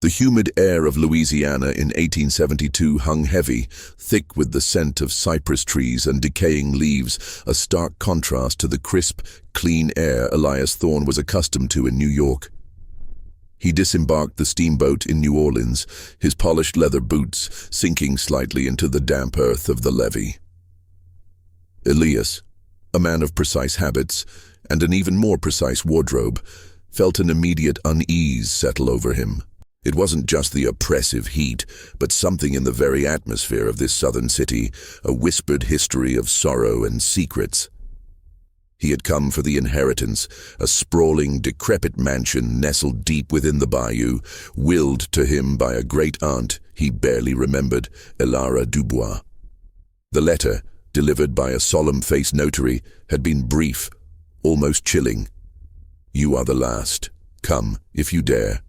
The humid air of Louisiana in 1872 hung heavy, thick with the scent of cypress trees and decaying leaves, a stark contrast to the crisp, clean air Elias Thorne was accustomed to in New York. He disembarked the steamboat in New Orleans, his polished leather boots sinking slightly into the damp earth of the levee. Elias, a man of precise habits and an even more precise wardrobe, felt an immediate unease settle over him. It wasn't just the oppressive heat, but something in the very atmosphere of this southern city, a whispered history of sorrow and secrets. He had come for the inheritance, a sprawling, decrepit mansion nestled deep within the bayou, willed to him by a great-aunt he barely remembered, Elias Dubois. The letter, delivered by a solemn-faced notary, had been brief, almost chilling. "You are the last. Come, if you dare."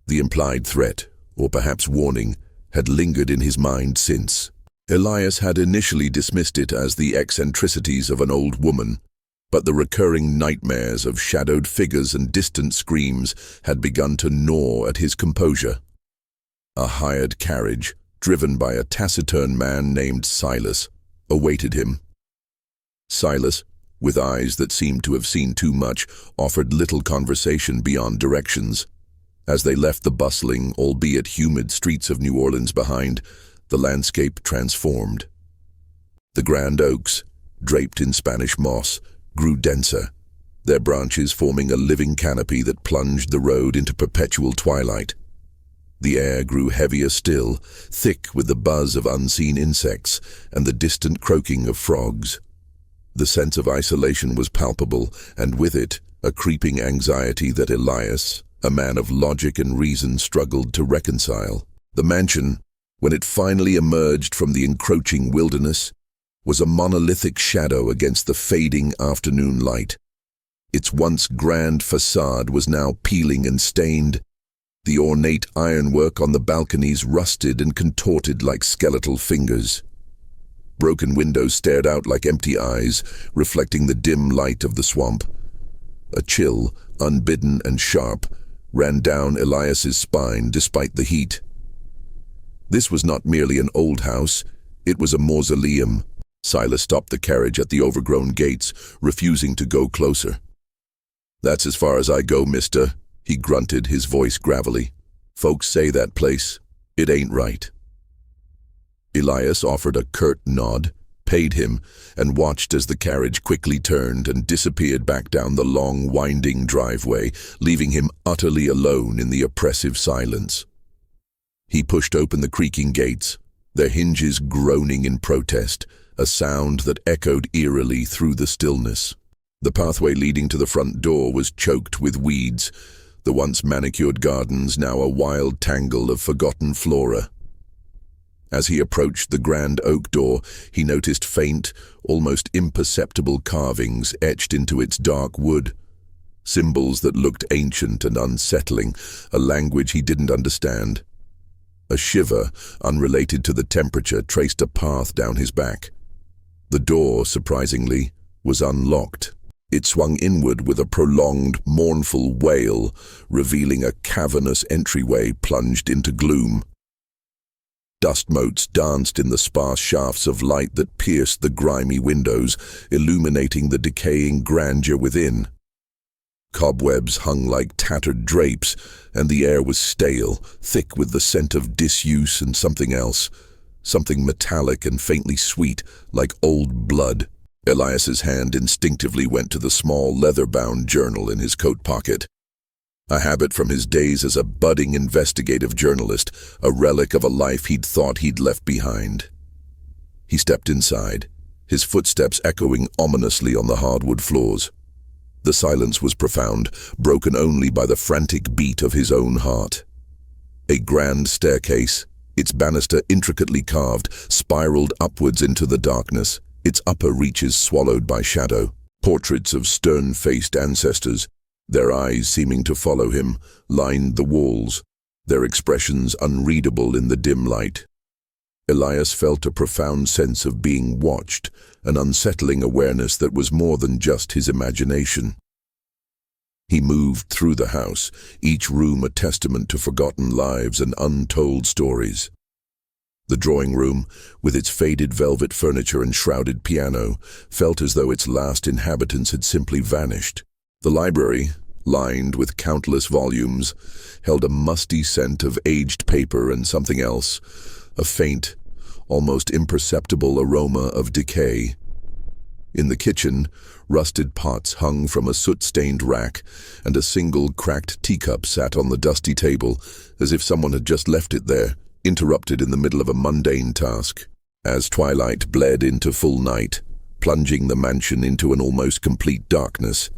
The implied threat, or perhaps warning, had lingered in his mind since. Elias had initially dismissed it as the eccentricities of an old woman, but the recurring nightmares of shadowed figures and distant screams had begun to gnaw at his composure. A hired carriage, driven by a taciturn man named Silas, awaited him. Silas, with eyes that seemed to have seen too much, offered little conversation beyond directions. As they left the bustling, albeit humid streets of New Orleans behind, the landscape transformed. The grand oaks, draped in Spanish moss, grew denser, their branches forming a living canopy that plunged the road into perpetual twilight. The air grew heavier still, thick with the buzz of unseen insects and the distant croaking of frogs. The sense of isolation was palpable, and with it, a creeping anxiety that Elias, a man of logic and reason, struggled to reconcile. The mansion, when it finally emerged from the encroaching wilderness, was a monolithic shadow against the fading afternoon light. Its once grand facade was now peeling and stained, the ornate ironwork on the balconies rusted and contorted like skeletal fingers. Broken windows stared out like empty eyes, reflecting the dim light of the swamp. A chill, unbidden and sharp, ran down Elias's spine despite the heat. This was not merely an old house, it was a mausoleum. Silas stopped the carriage at the overgrown gates, refusing to go closer. "That's as far as I go, mister," he grunted, his voice gravelly. "Folks say that place. It ain't right." Elias offered a curt nod, paid him, and watched as the carriage quickly turned and disappeared back down the long, winding driveway, leaving him utterly alone in the oppressive silence. He pushed open the creaking gates, their hinges groaning in protest, a sound that echoed eerily through the stillness. The pathway leading to the front door was choked with weeds, the once manicured gardens now a wild tangle of forgotten flora. As he approached the grand oak door, he noticed faint, almost imperceptible carvings etched into its dark wood. Symbols that looked ancient and unsettling, a language he didn't understand. A shiver, unrelated to the temperature, traced a path down his back. The door, surprisingly, was unlocked. It swung inward with a prolonged, mournful wail, revealing a cavernous entryway plunged into gloom. Dust motes danced in the sparse shafts of light that pierced the grimy windows, illuminating the decaying grandeur within. Cobwebs hung like tattered drapes, and the air was stale, thick with the scent of disuse and something else, something metallic and faintly sweet, like old blood. Elias's hand instinctively went to the small leather-bound journal in his coat pocket. A habit from his days as a budding investigative journalist, a relic of a life he'd thought he'd left behind. He stepped inside, his footsteps echoing ominously on the hardwood floors. The silence was profound, broken only by the frantic beat of his own heart. A grand staircase, its banister intricately carved, spiraled upwards into the darkness, its upper reaches swallowed by shadow. Portraits of stern-faced ancestors, their eyes seeming to follow him, lined the walls, their expressions unreadable in the dim light. Elias felt a profound sense of being watched, an unsettling awareness that was more than just his imagination. He moved through the house, each room a testament to forgotten lives and untold stories. The drawing room, with its faded velvet furniture and shrouded piano, felt as though its last inhabitants had simply vanished. The library, lined with countless volumes, held a musty scent of aged paper and something else, a faint, almost imperceptible aroma of decay. In the kitchen, rusted pots hung from a soot-stained rack, and a single cracked teacup sat on the dusty table, as if someone had just left it there, interrupted in the middle of a mundane task. As twilight bled into full night, plunging the mansion into an almost complete darkness,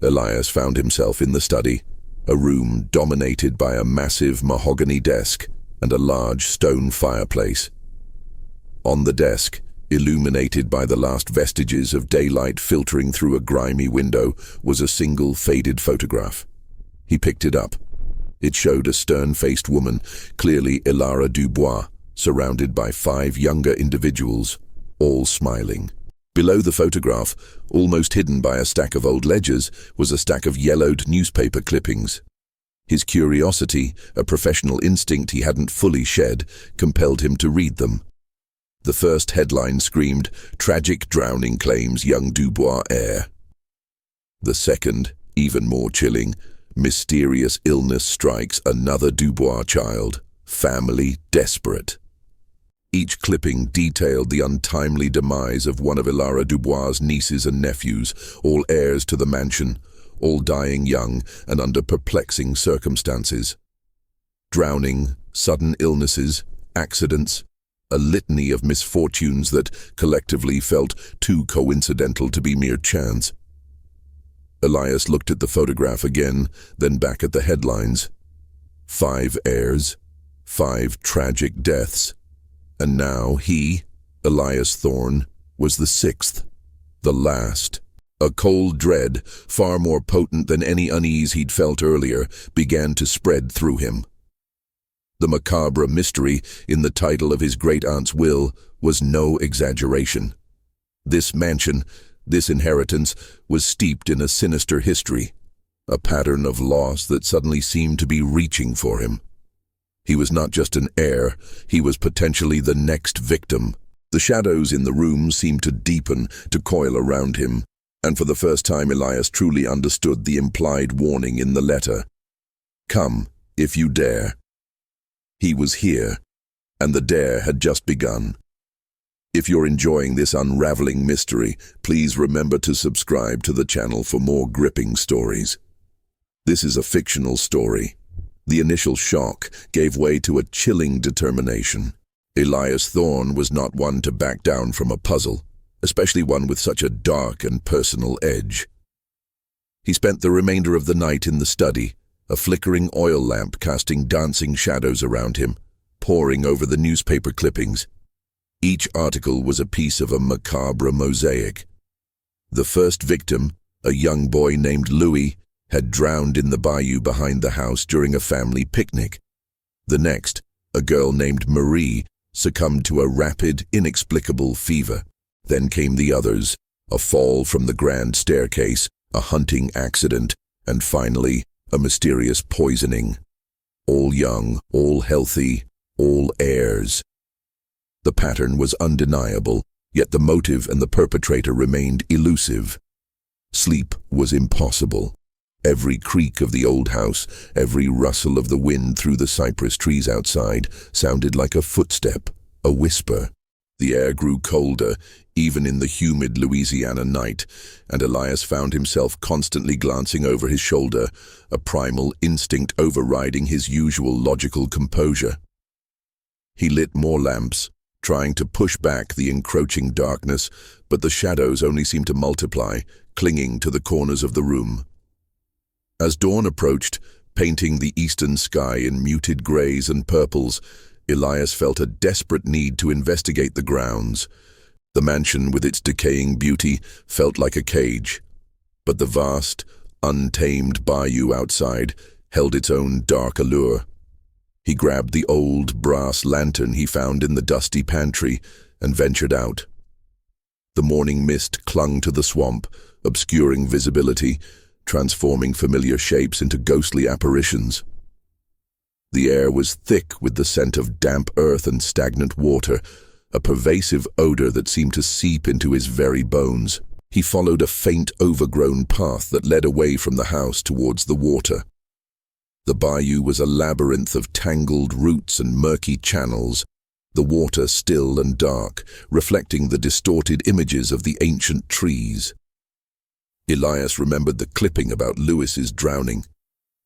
Elias found himself in the study, a room dominated by a massive mahogany desk and a large stone fireplace. On the desk, illuminated by the last vestiges of daylight filtering through a grimy window, was a single faded photograph. He picked it up. It showed a stern-faced woman, clearly Elias Dubois, surrounded by 5 younger individuals, all smiling. Below the photograph, almost hidden by a stack of old ledgers, was a stack of yellowed newspaper clippings. His curiosity, a professional instinct he hadn't fully shed, compelled him to read them. The first headline screamed, "Tragic drowning claims young Dubois heir." The second, even more chilling, "Mysterious illness strikes another Dubois child. Family desperate." Each clipping detailed the untimely demise of one of Elias Dubois' nieces and nephews, all heirs to the mansion, all dying young and under perplexing circumstances. Drowning, sudden illnesses, accidents, a litany of misfortunes that collectively felt too coincidental to be mere chance. Elias looked at the photograph again, then back at the headlines. 5 heirs, 5 tragic deaths, and now he, Elias Thorne, was the 6th, the last. A cold dread, far more potent than any unease he'd felt earlier, began to spread through him. The macabre mystery in the title of his great-aunt's will was no exaggeration. This mansion, this inheritance, was steeped in a sinister history, a pattern of loss that suddenly seemed to be reaching for him. He was not just an heir, he was potentially the next victim. The shadows in the room seemed to deepen, to coil around him, and for the first time Elias truly understood the implied warning in the letter. "Come, if you dare." He was here, and the dare had just begun. If you're enjoying this unraveling mystery, please remember to subscribe to the channel for more gripping stories. This is a fictional story. The initial shock gave way to a chilling determination. Elias Thorne was not one to back down from a puzzle, especially one with such a dark and personal edge. He spent the remainder of the night in the study, a flickering oil lamp casting dancing shadows around him, poring over the newspaper clippings. Each article was a piece of a macabre mosaic. The first victim, a young boy named Louis, had drowned in the bayou behind the house during a family picnic. The next, a girl named Marie, succumbed to a rapid, inexplicable fever. Then came the others, a fall from the grand staircase, a hunting accident, and finally, a mysterious poisoning. All young, all healthy, all heirs. The pattern was undeniable, yet the motive and the perpetrator remained elusive. Sleep was impossible. Every creak of the old house, every rustle of the wind through the cypress trees outside, sounded like a footstep, a whisper. The air grew colder, even in the humid Louisiana night, and Elias found himself constantly glancing over his shoulder, a primal instinct overriding his usual logical composure. He lit more lamps, trying to push back the encroaching darkness, but the shadows only seemed to multiply, clinging to the corners of the room. As dawn approached, painting the eastern sky in muted grays and purples, Elias felt a desperate need to investigate the grounds. The mansion, with its decaying beauty, felt like a cage, but the vast, untamed bayou outside held its own dark allure. He grabbed the old brass lantern he found in the dusty pantry and ventured out. The morning mist clung to the swamp, obscuring visibility, transforming familiar shapes into ghostly apparitions. The air was thick with the scent of damp earth and stagnant water, a pervasive odor that seemed to seep into his very bones. He followed a faint, overgrown path that led away from the house towards the water. The bayou was a labyrinth of tangled roots and murky channels, the water still and dark, reflecting the distorted images of the ancient trees. Elias remembered the clipping about Lewis's drowning.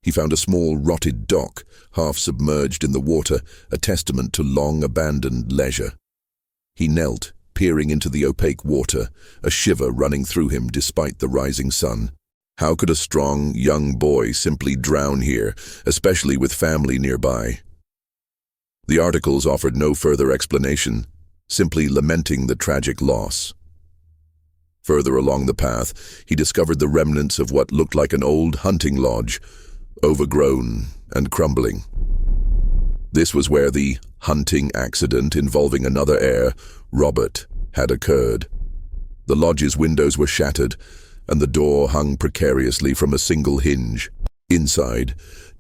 He found a small rotted dock, half submerged in the water, a testament to long-abandoned leisure. He knelt, peering into the opaque water, a shiver running through him despite the rising sun. How could a strong, young boy simply drown here, especially with family nearby? The articles offered no further explanation, simply lamenting the tragic loss. Further along the path, he discovered the remnants of what looked like an old hunting lodge, overgrown and crumbling. This was where the hunting accident involving another heir, Robert, had occurred. The lodge's windows were shattered, and the door hung precariously from a single hinge. Inside,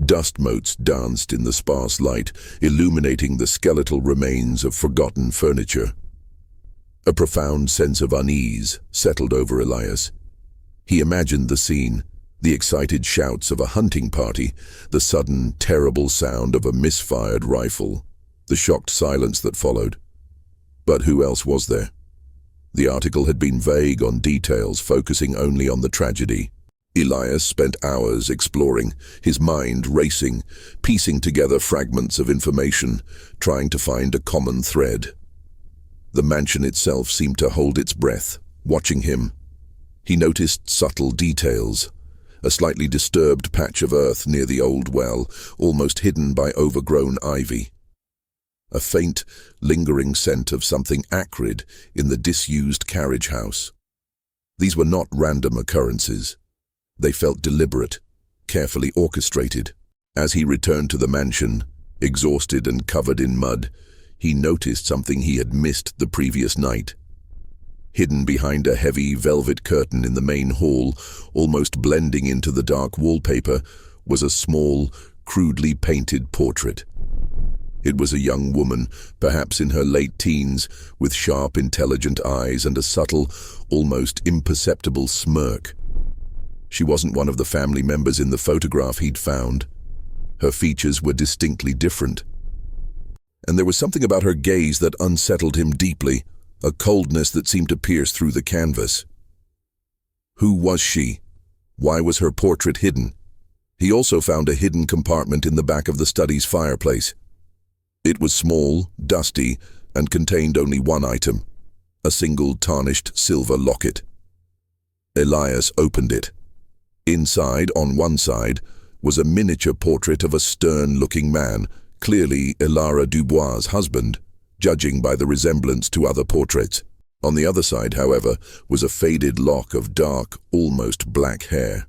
dust motes danced in the sparse light, illuminating the skeletal remains of forgotten furniture. A profound sense of unease settled over Elias. He imagined the scene, the excited shouts of a hunting party, the sudden, terrible sound of a misfired rifle, the shocked silence that followed. But who else was there? The article had been vague on details, focusing only on the tragedy. Elias spent hours exploring, his mind racing, piecing together fragments of information, trying to find a common thread. The mansion itself seemed to hold its breath, watching him. He noticed subtle details, a slightly disturbed patch of earth near the old well, almost hidden by overgrown ivy. A faint, lingering scent of something acrid in the disused carriage house. These were not random occurrences. They felt deliberate, carefully orchestrated. As he returned to the mansion, exhausted and covered in mud, he noticed something he had missed the previous night. Hidden behind a heavy velvet curtain in the main hall, almost blending into the dark wallpaper, was a small, crudely painted portrait. It was a young woman, perhaps in her late teens, with sharp, intelligent eyes and a subtle, almost imperceptible smirk. She wasn't one of the family members in the photograph he'd found. Her features were distinctly different. And there was something about her gaze that unsettled him deeply, a coldness that seemed to pierce through the canvas. Who was she? Why was her portrait hidden? He also found a hidden compartment in the back of the study's fireplace. It was small, dusty, and contained only one item, a single tarnished silver locket. Elias opened it. Inside, on one side, was a miniature portrait of a stern-looking man, clearly Elias Dubois' husband, judging by the resemblance to other portraits. On the other side, however, was a faded lock of dark, almost black hair.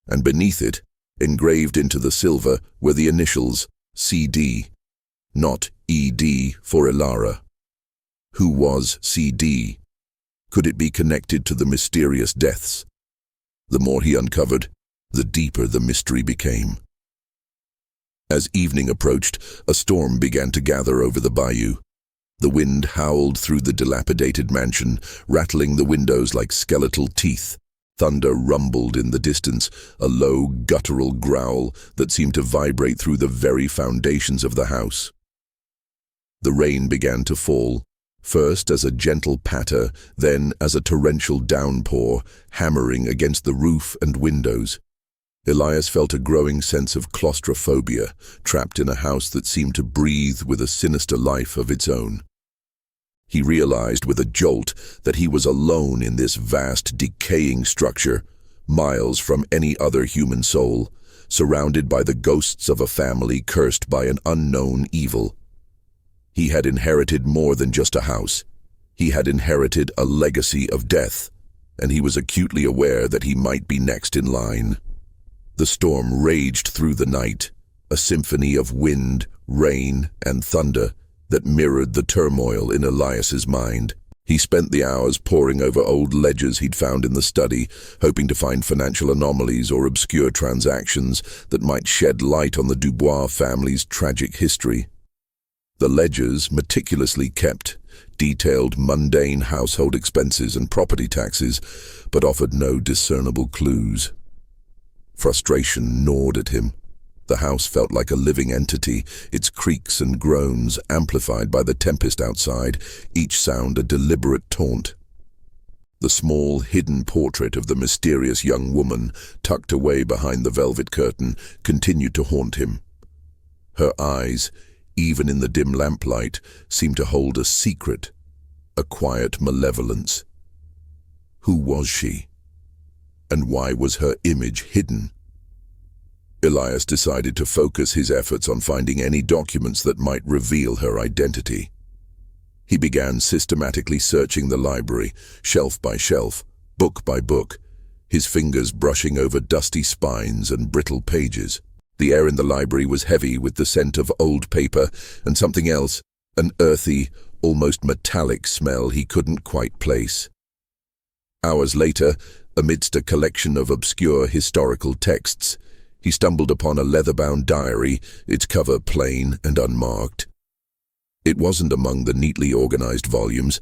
And beneath it, engraved into the silver, were the initials CD, not ED for Elara. Who was CD? Could it be connected to the mysterious deaths? The more he uncovered, the deeper the mystery became. As evening approached, a storm began to gather over the bayou. The wind howled through the dilapidated mansion, rattling the windows like skeletal teeth. Thunder rumbled in the distance, a low, guttural growl that seemed to vibrate through the very foundations of the house. The rain began to fall, first as a gentle patter, then as a torrential downpour, hammering against the roof and windows. Elias felt a growing sense of claustrophobia, trapped in a house that seemed to breathe with a sinister life of its own. He realized with a jolt that he was alone in this vast, decaying structure, miles from any other human soul, surrounded by the ghosts of a family cursed by an unknown evil. He had inherited more than just a house. He had inherited a legacy of death, and he was acutely aware that he might be next in line. The storm raged through the night, a symphony of wind, rain, and thunder that mirrored the turmoil in Elias's mind. He spent the hours poring over old ledgers he'd found in the study, hoping to find financial anomalies or obscure transactions that might shed light on the Dubois family's tragic history. The ledgers, meticulously kept, detailed mundane household expenses and property taxes, but offered no discernible clues. Frustration gnawed at him. The house felt like a living entity, its creaks and groans amplified by the tempest outside, each sound a deliberate taunt. The small, hidden portrait of the mysterious young woman, tucked away behind the velvet curtain, continued to haunt him. Her eyes, even in the dim lamplight, seemed to hold a secret, a quiet malevolence. Who was she? And why was her image hidden? Elias decided to focus his efforts on finding any documents that might reveal her identity. He began systematically searching the library, shelf by shelf, book by book, his fingers brushing over dusty spines and brittle pages. The air in the library was heavy with the scent of old paper and something else, an earthy, almost metallic smell he couldn't quite place. Hours later, amidst a collection of obscure historical texts, he stumbled upon a leather-bound diary, its cover plain and unmarked. It wasn't among the neatly organized volumes.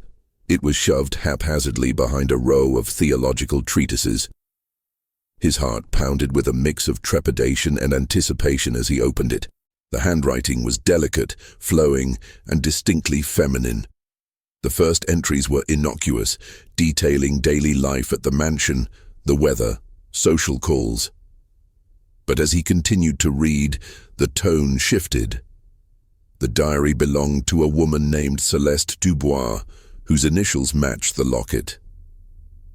It was shoved haphazardly behind a row of theological treatises. His heart pounded with a mix of trepidation and anticipation as he opened it. The handwriting was delicate, flowing, and distinctly feminine. The first entries were innocuous, detailing daily life at the mansion, the weather, social calls. But as he continued to read, the tone shifted. The diary belonged to a woman named Celeste Dubois, whose initials matched the locket.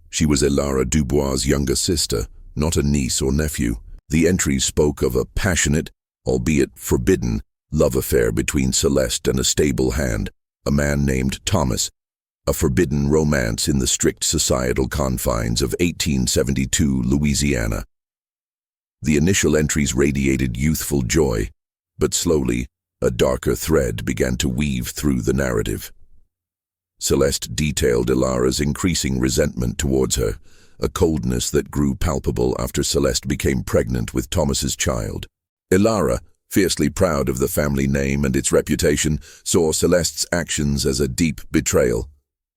She was Elias Dubois' younger sister, not a niece or nephew. The entries spoke of a passionate, albeit forbidden, love affair between Celeste and a stable hand, a man named Thomas, a forbidden romance in the strict societal confines of 1872 Louisiana. The initial entries radiated youthful joy, but slowly, a darker thread began to weave through the narrative. Celeste detailed Elias's increasing resentment towards her, a coldness that grew palpable after Celeste became pregnant with Thomas's child. Elias, fiercely proud of the family name and its reputation, saw Celeste's actions as a deep betrayal,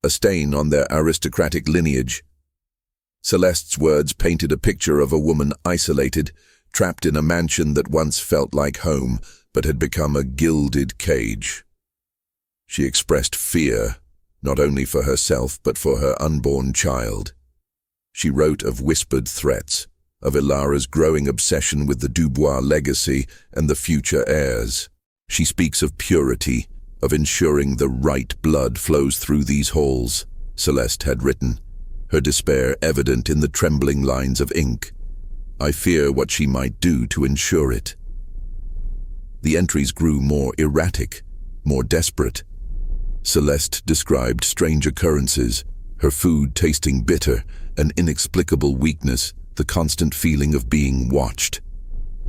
a stain on their aristocratic lineage. Celeste's words painted a picture of a woman isolated, trapped in a mansion that once felt like home, but had become a gilded cage. She expressed fear, not only for herself but for her unborn child. She wrote of whispered threats, of Elias's growing obsession with the Dubois legacy and the future heirs. She speaks of purity, of ensuring the right blood flows through these halls, Celeste had written, her despair evident in the trembling lines of ink. I fear what she might do to ensure it. The entries grew more erratic, more desperate. Celeste described strange occurrences, her food tasting bitter, an inexplicable weakness, the constant feeling of being watched.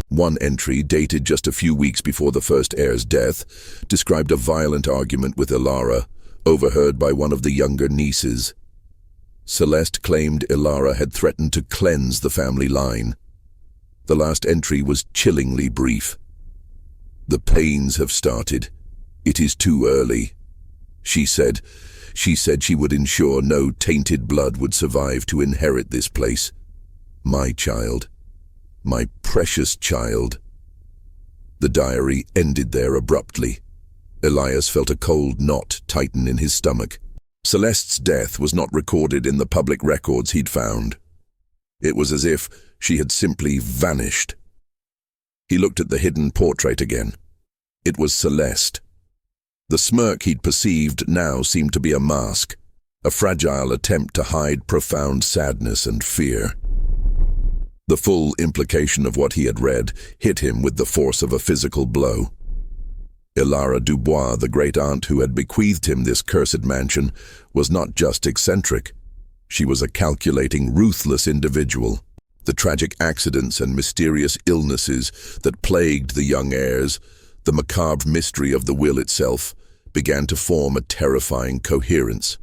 One entry, dated just a few weeks before the first heir's death, described a violent argument with Elias, overheard by one of the younger nieces. Celeste claimed Elias had threatened to cleanse the family line. The last entry was chillingly brief. The pains have started. It is too early. She said she would ensure no tainted blood would survive to inherit this place. My child. My precious child. The diary ended there abruptly. Elias felt a cold knot tighten in his stomach. Celeste's death was not recorded in the public records he'd found. It was as if she had simply vanished. He looked at the hidden portrait again. It was Celeste. The smirk he'd perceived now seemed to be a mask, a fragile attempt to hide profound sadness and fear. The full implication of what he had read hit him with the force of a physical blow. Elias Dubois, the great-aunt who had bequeathed him this cursed mansion, was not just eccentric. She was a calculating, ruthless individual. The tragic accidents and mysterious illnesses that plagued the young heirs, the macabre mystery of the will itself, began to form a terrifying coherence.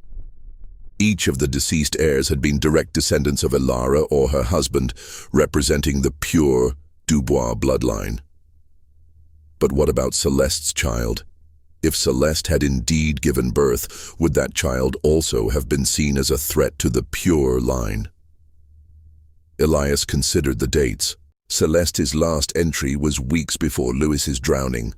Each of the deceased heirs had been direct descendants of Elara or her husband, representing the pure Dubois bloodline. But what about Celeste's child? If Celeste had indeed given birth, would that child also have been seen as a threat to the pure line? Elias considered the dates. Celeste's last entry was weeks before Louis's drowning.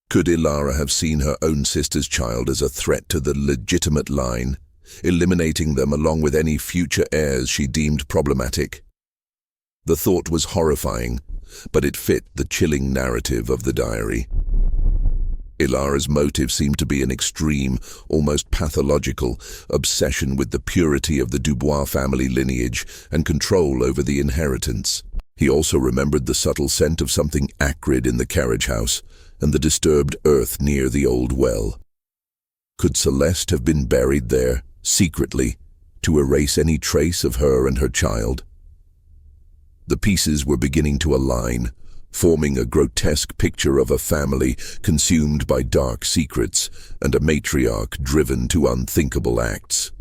Could Elara have seen her own sister's child as a threat to the legitimate line, eliminating them along with any future heirs she deemed problematic? The thought was horrifying, but it fit the chilling narrative of the diary. Elara's motive seemed to be an extreme, almost pathological, obsession with the purity of the Dubois family lineage and control over the inheritance. He also remembered the subtle scent of something acrid in the carriage house and the disturbed earth near the old well. Could Celeste have been buried there, secretly, to erase any trace of her and her child? The pieces were beginning to align, forming a grotesque picture of a family consumed by dark secrets and a matriarch driven to unthinkable acts.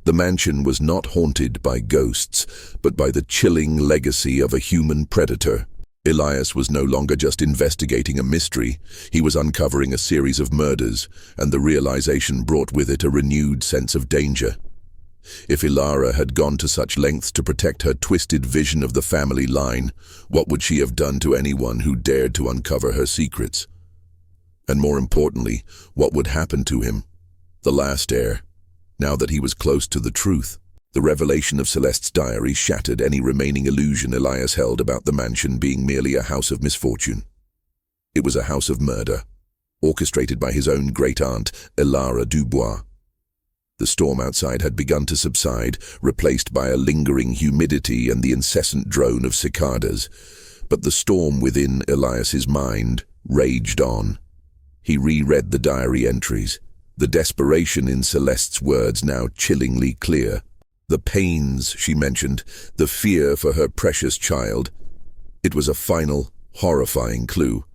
The mansion was not haunted by ghosts, but by the chilling legacy of a human predator. Elias was no longer just investigating a mystery, he was uncovering a series of murders, and the realization brought with it a renewed sense of danger. If Elara had gone to such lengths to protect her twisted vision of the family line, what would she have done to anyone who dared to uncover her secrets? And more importantly, what would happen to him, the last heir, now that he was close to the truth? The revelation of Celeste's diary shattered any remaining illusion Elias held about the mansion being merely a house of misfortune. It was a house of murder, orchestrated by his own great-aunt, Elara Dubois. The storm outside had begun to subside, replaced by a lingering humidity and the incessant drone of cicadas. But the storm within Elias's mind raged on. He reread the diary entries, the desperation in Celeste's words now chillingly clear. The pains, she mentioned, the fear for her precious child. It was a final, horrifying clue.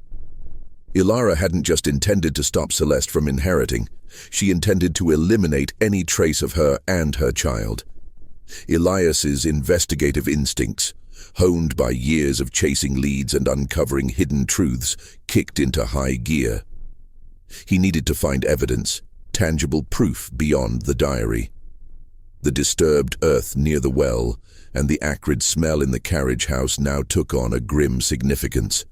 Elara hadn't just intended to stop Celeste from inheriting, she intended to eliminate any trace of her and her child. Elias's investigative instincts, honed by years of chasing leads and uncovering hidden truths, kicked into high gear. He needed to find evidence, tangible proof beyond the diary. The disturbed earth near the well and the acrid smell in the carriage house now took on a grim significance.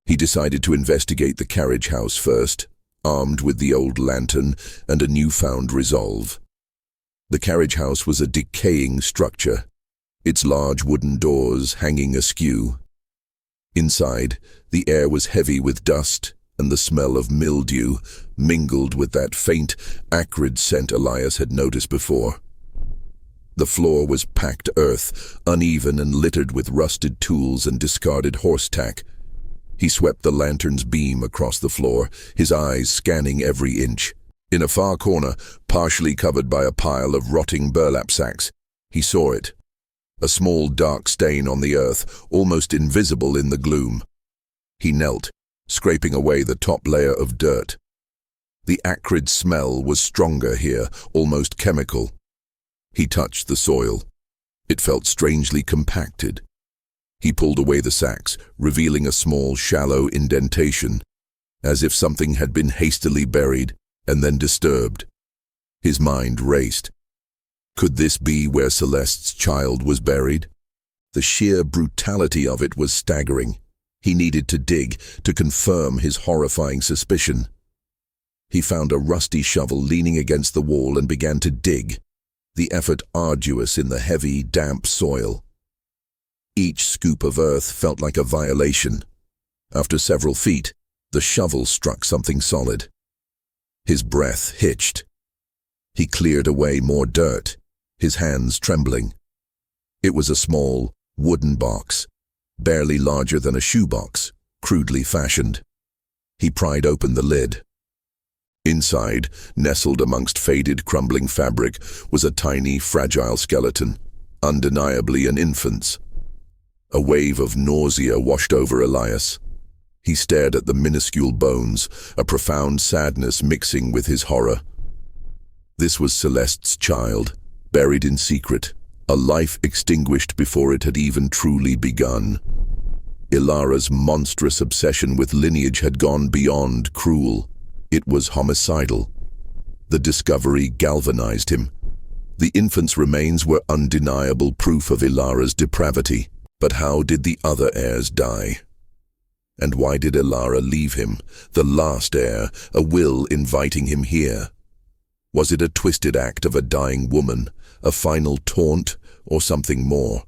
He decided to investigate the carriage house first, armed with the old lantern and a newfound resolve. The carriage house was a decaying structure, its large wooden doors hanging askew. Inside, the air was heavy with dust, and the smell of mildew mingled with that faint, acrid scent Elias had noticed before. The floor was packed earth, uneven and littered with rusted tools and discarded horse tack. He swept the lantern's beam across the floor, his eyes scanning every inch. In a far corner, partially covered by a pile of rotting burlap sacks, he saw it. A small dark stain on the earth, almost invisible in the gloom. He knelt, scraping away the top layer of dirt. The acrid smell was stronger here, almost chemical. He touched the soil. It felt strangely compacted. He pulled away the sacks, revealing a small, shallow indentation, as if something had been hastily buried and then disturbed. His mind raced. Could this be where Celeste's child was buried? The sheer brutality of it was staggering. He needed to dig to confirm his horrifying suspicion. He found a rusty shovel leaning against the wall and began to dig, the effort arduous in the heavy, damp soil. Each scoop of earth felt like a violation. After several feet, the shovel struck something solid. His breath hitched. He cleared away more dirt, his hands trembling. It was a small, wooden box, barely larger than a shoebox, crudely fashioned. He pried open the lid. Inside, nestled amongst faded, crumbling fabric, was a tiny, fragile skeleton, undeniably an infant's. A wave of nausea washed over Elias. He stared at the minuscule bones, a profound sadness mixing with his horror. This was Celeste's child, buried in secret, a life extinguished before it had even truly begun. Ilara's monstrous obsession with lineage had gone beyond cruel. It was homicidal. The discovery galvanized him. The infant's remains were undeniable proof of Ilara's depravity. But how did the other heirs die? And why did Elara leave him, the last heir, a will inviting him here? Was it a twisted act of a dying woman, a final taunt, or something more?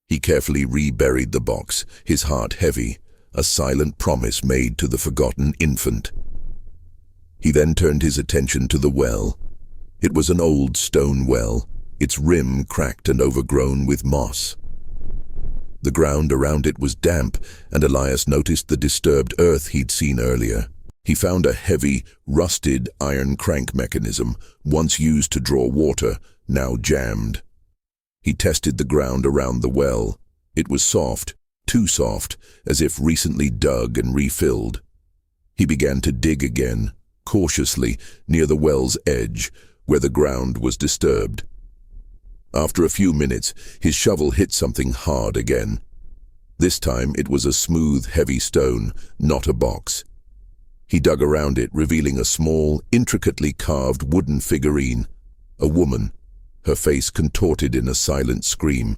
He carefully reburied the box, his heart heavy, a silent promise made to the forgotten infant. He then turned his attention to the well. It was an old stone well, its rim cracked and overgrown with moss. The ground around it was damp, and Elias noticed the disturbed earth he'd seen earlier. He found a heavy, rusted iron crank mechanism, once used to draw water, now jammed. He tested the ground around the well. It was soft, too soft, as if recently dug and refilled. He began to dig again, cautiously, near the well's edge, where the ground was disturbed. After a few minutes, his shovel hit something hard again. This time it was a smooth, heavy stone, not a box. He dug around it, revealing a small, intricately carved wooden figurine, a woman, her face contorted in a silent scream.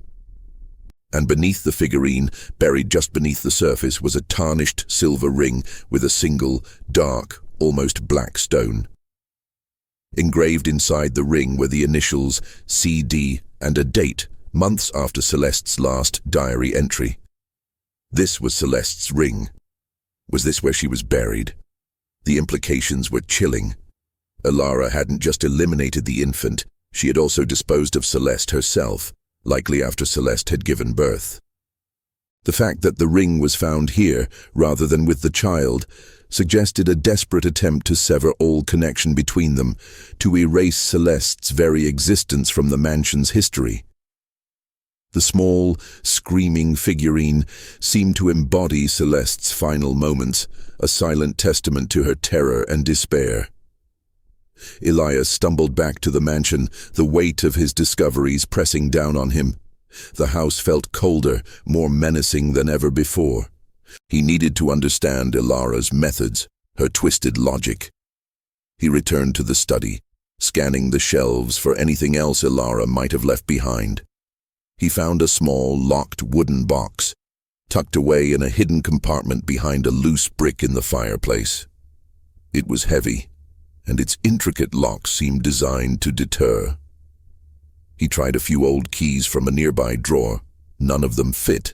And beneath the figurine, buried just beneath the surface, was a tarnished silver ring with a single, dark, almost black stone. Engraved inside the ring were the initials CD and a date, months after Celeste's last diary entry. This was Celeste's ring. Was this where she was buried? The implications were chilling. Elara hadn't just eliminated the infant, she had also disposed of Celeste herself, likely after Celeste had given birth. The fact that the ring was found here, rather than with the child, suggested a desperate attempt to sever all connection between them, to erase Celeste's very existence from the mansion's history. The small, screaming figurine seemed to embody Celeste's final moments, a silent testament to her terror and despair. Elias stumbled back to the mansion, the weight of his discoveries pressing down on him. The house felt colder, more menacing than ever before. He needed to understand Ilara's methods, her twisted logic. He returned to the study, scanning the shelves for anything else Elara might have left behind. He found a small, locked wooden box, tucked away in a hidden compartment behind a loose brick in the fireplace. It was heavy, and its intricate lock seemed designed to deter. He tried a few old keys from a nearby drawer. None of them fit.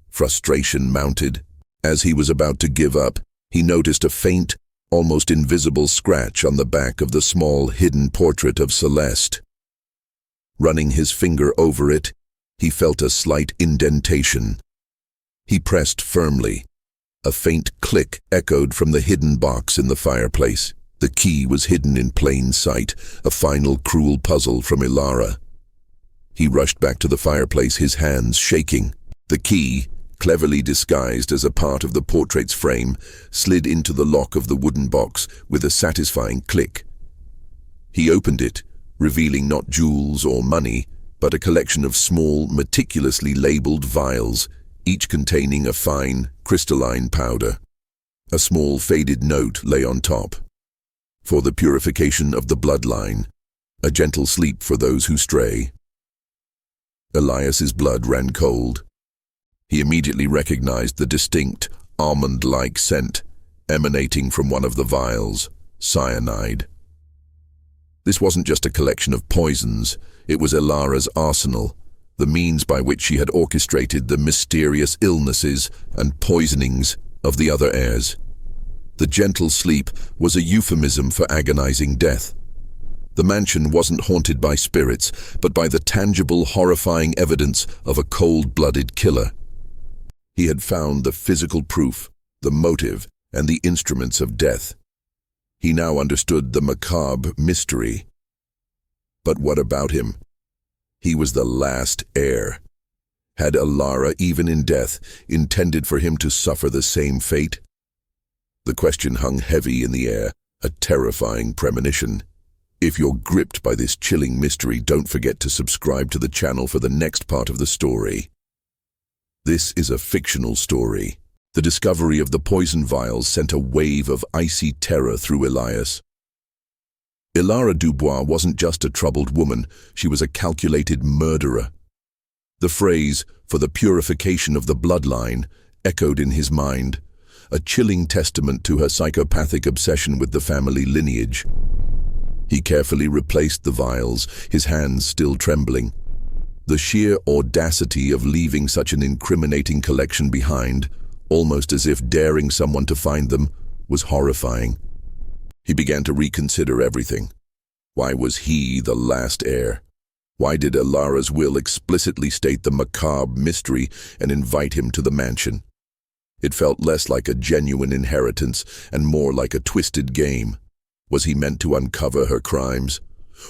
Frustration mounted. As he was about to give up, he noticed a faint, almost invisible scratch on the back of the small, hidden portrait of Celeste. Running his finger over it, he felt a slight indentation. He pressed firmly. A faint click echoed from the hidden box in the fireplace. The key was hidden in plain sight, a final cruel puzzle from Elara. He rushed back to the fireplace, his hands shaking. The key, cleverly disguised as a part of the portrait's frame, slid into the lock of the wooden box with a satisfying click. He opened it, revealing not jewels or money, but a collection of small, meticulously labeled vials, each containing a fine, crystalline powder. A small faded note lay on top. For the purification of the bloodline, a gentle sleep for those who stray. Elias's blood ran cold. He immediately recognized the distinct, almond-like scent emanating from one of the vials, cyanide. This wasn't just a collection of poisons, it was Elara's arsenal, the means by which she had orchestrated the mysterious illnesses and poisonings of the other heirs. The gentle sleep was a euphemism for agonizing death. The mansion wasn't haunted by spirits, but by the tangible, horrifying evidence of a cold-blooded killer. He had found the physical proof, the motive, and the instruments of death. He now understood the macabre mystery. But what about him? He was the last heir. Had Elara, even in death, intended for him to suffer the same fate? The question hung heavy in the air, a terrifying premonition. If you're gripped by this chilling mystery, don't forget to subscribe to the channel for the next part of the story. This is a fictional story. The discovery of the poison vials sent a wave of icy terror through Elias. Elias Dubois wasn't just a troubled woman, she was a calculated murderer. The phrase, "for the purification of the bloodline," echoed in his mind, a chilling testament to her psychopathic obsession with the family lineage. He carefully replaced the vials, his hands still trembling. The sheer audacity of leaving such an incriminating collection behind, almost as if daring someone to find them, was horrifying. He began to reconsider everything. Why was he the last heir? Why did Elias's will explicitly state the macabre mystery and invite him to the mansion? It felt less like a genuine inheritance and more like a twisted game. Was he meant to uncover her crimes?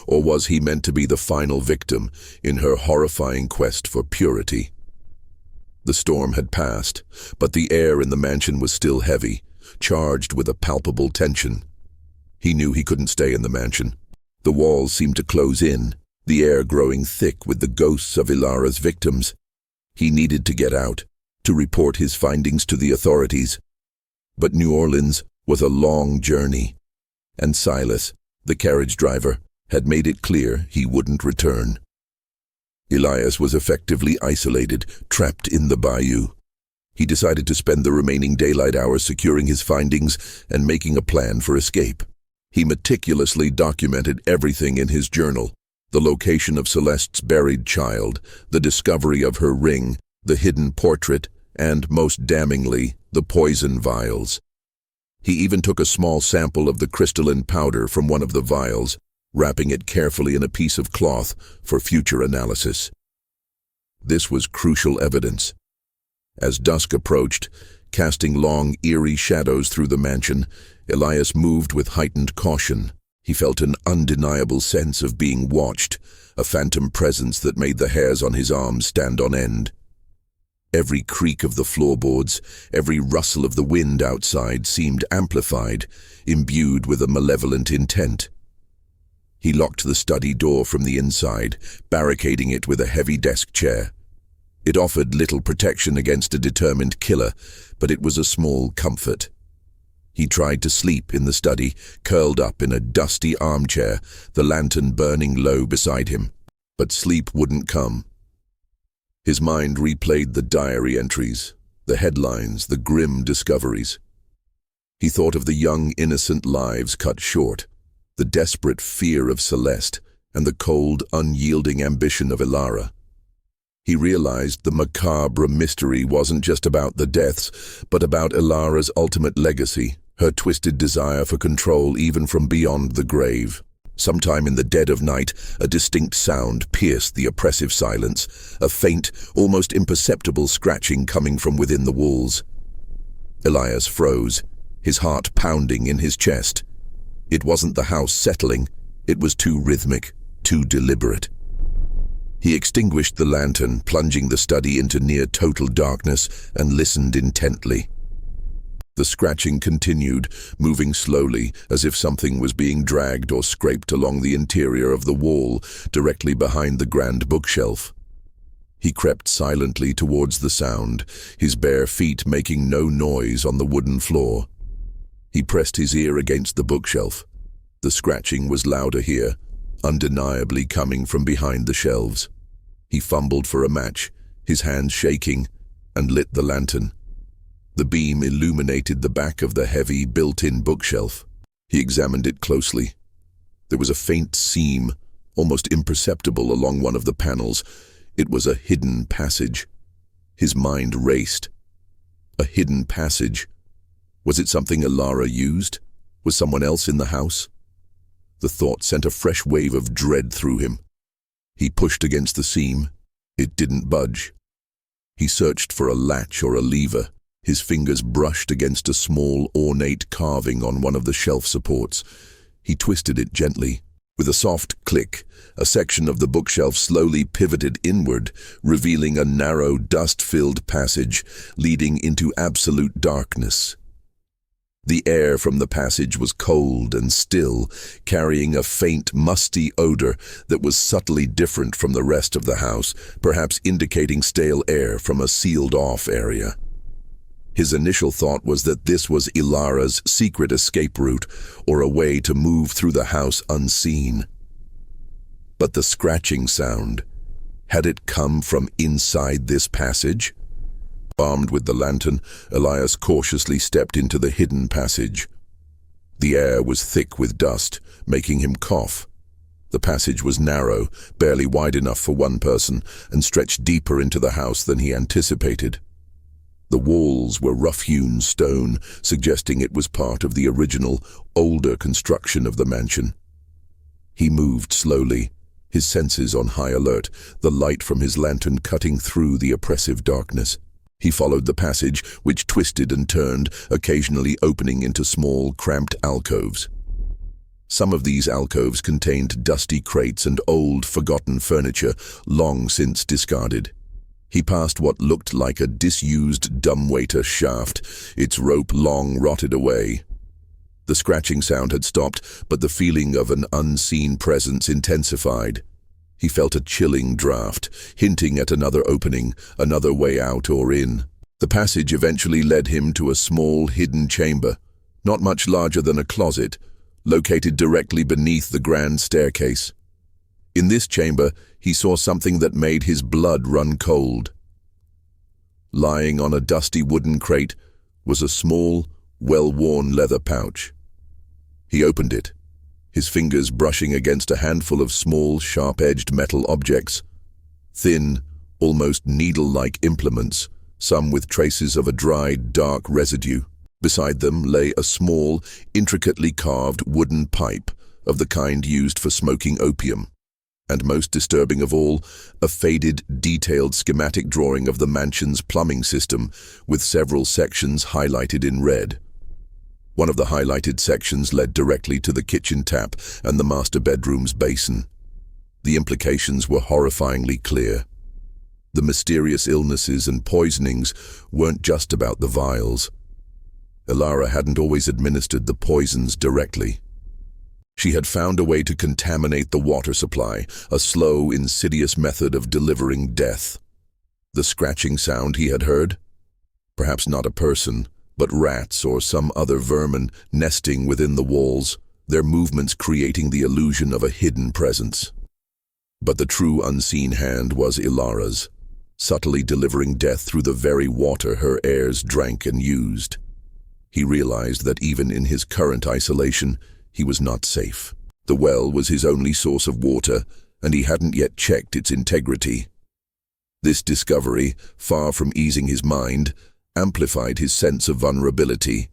Or was he meant to be the final victim in her horrifying quest for purity? The storm had passed, but the air in the mansion was still heavy, charged with a palpable tension. He knew he couldn't stay in the mansion. The walls seemed to close in, the air growing thick with the ghosts of Elias's victims. He needed to get out, to report his findings to the authorities. But New Orleans was a long journey, and Silas, the carriage driver, had made it clear he wouldn't return. Elias was effectively isolated, trapped in the bayou. He decided to spend the remaining daylight hours securing his findings and making a plan for escape. He meticulously documented everything in his journal: the location of Celeste's buried child, the discovery of her ring, the hidden portrait, and, most damningly, the poison vials. He even took a small sample of the crystalline powder from one of the vials, wrapping it carefully in a piece of cloth for future analysis. This was crucial evidence. As dusk approached, casting long, eerie shadows through the mansion, Elias moved with heightened caution. He felt an undeniable sense of being watched, a phantom presence that made the hairs on his arms stand on end. Every creak of the floorboards, every rustle of the wind outside seemed amplified, imbued with a malevolent intent. He locked the study door from the inside, barricading it with a heavy desk chair. It offered little protection against a determined killer, but it was a small comfort. He tried to sleep in the study, curled up in a dusty armchair, the lantern burning low beside him. But sleep wouldn't come. His mind replayed the diary entries, the headlines, the grim discoveries. He thought of the young, innocent lives cut short, the desperate fear of Celeste, and the cold, unyielding ambition of Elias. He realized the macabre mystery wasn't just about the deaths, but about Elias's ultimate legacy, her twisted desire for control even from beyond the grave. Sometime in the dead of night, a distinct sound pierced the oppressive silence, a faint, almost imperceptible scratching coming from within the walls. Elias froze, his heart pounding in his chest. It wasn't the house settling, it was too rhythmic, too deliberate. He extinguished the lantern, plunging the study into near total darkness, and listened intently. The scratching continued, moving slowly, as if something was being dragged or scraped along the interior of the wall, directly behind the grand bookshelf. He crept silently towards the sound, his bare feet making no noise on the wooden floor. He pressed his ear against the bookshelf. The scratching was louder here, undeniably coming from behind the shelves. He fumbled for a match, his hands shaking, and lit the lantern. The beam illuminated the back of the heavy, built-in bookshelf. He examined it closely. There was a faint seam, almost imperceptible along one of the panels. It was a hidden passage. His mind raced. A hidden passage. Was it something Elias used? Was someone else in the house? The thought sent a fresh wave of dread through him. He pushed against the seam. It didn't budge. He searched for a latch or a lever. His fingers brushed against a small, ornate carving on one of the shelf supports. He twisted it gently. With a soft click, a section of the bookshelf slowly pivoted inward, revealing a narrow, dust-filled passage leading into absolute darkness. The air from the passage was cold and still, carrying a faint, musty odor that was subtly different from the rest of the house, perhaps indicating stale air from a sealed-off area. His initial thought was that this was Ilara's secret escape route, or a way to move through the house unseen. But the scratching sound, had it come from inside this passage? Armed with the lantern, Elias cautiously stepped into the hidden passage. The air was thick with dust, making him cough. The passage was narrow, barely wide enough for one person, and stretched deeper into the house than he anticipated. The walls were rough-hewn stone, suggesting it was part of the original, older construction of the mansion. He moved slowly, his senses on high alert, the light from his lantern cutting through the oppressive darkness. He followed the passage, which twisted and turned, occasionally opening into small, cramped alcoves. Some of these alcoves contained dusty crates and old, forgotten furniture, long since discarded. He passed what looked like a disused dumbwaiter shaft, its rope long rotted away. The scratching sound had stopped, but the feeling of an unseen presence intensified. He felt a chilling draft, hinting at another opening, another way out or in. The passage eventually led him to a small, hidden chamber, not much larger than a closet, located directly beneath the grand staircase. In this chamber, he saw something that made his blood run cold. Lying on a dusty wooden crate was a small, well-worn leather pouch. He opened it, his fingers brushing against a handful of small, sharp-edged metal objects. Thin, almost needle-like implements, some with traces of a dried, dark residue. Beside them lay a small, intricately carved wooden pipe of the kind used for smoking opium. And most disturbing of all, a faded, detailed schematic drawing of the mansion's plumbing system, with several sections highlighted in red. One of the highlighted sections led directly to the kitchen tap and the master bedroom's basin. The implications were horrifyingly clear. The mysterious illnesses and poisonings weren't just about the vials. Ilara hadn't always administered the poisons directly. She had found a way to contaminate the water supply, a slow, insidious method of delivering death. The scratching sound he had heard? Perhaps not a person, but rats or some other vermin nesting within the walls, their movements creating the illusion of a hidden presence. But the true unseen hand was Ilara's, subtly delivering death through the very water her heirs drank and used. He realized that even in his current isolation, he was not safe. The well was his only source of water, and he hadn't yet checked its integrity. This discovery, far from easing his mind, amplified his sense of vulnerability.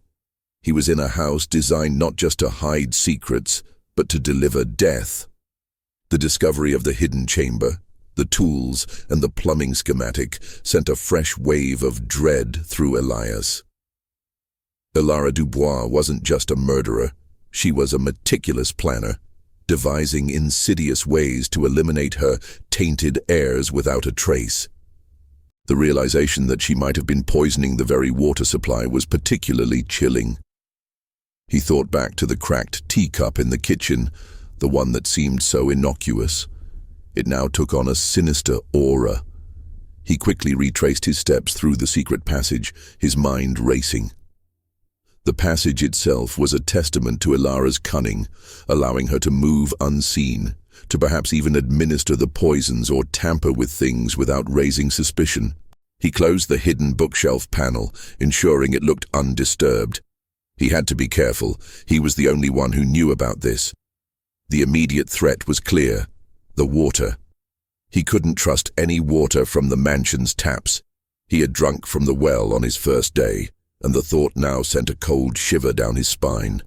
He was in a house designed not just to hide secrets, but to deliver death. The discovery of the hidden chamber, the tools, and the plumbing schematic sent a fresh wave of dread through Elias. Ilara Dubois wasn't just a murderer, she was a meticulous planner, devising insidious ways to eliminate her tainted heirs without a trace. The realization that she might have been poisoning the very water supply was particularly chilling. He thought back to the cracked teacup in the kitchen, the one that seemed so innocuous. It now took on a sinister aura. He quickly retraced his steps through the secret passage, his mind racing. The passage itself was a testament to Ilara's cunning, allowing her to move unseen, to perhaps even administer the poisons or tamper with things without raising suspicion. He closed the hidden bookshelf panel, ensuring it looked undisturbed. He had to be careful. He was the only one who knew about this. The immediate threat was clear: the water. He couldn't trust any water from the mansion's taps. He had drunk from the well on his first day, and the thought now sent a cold shiver down his spine.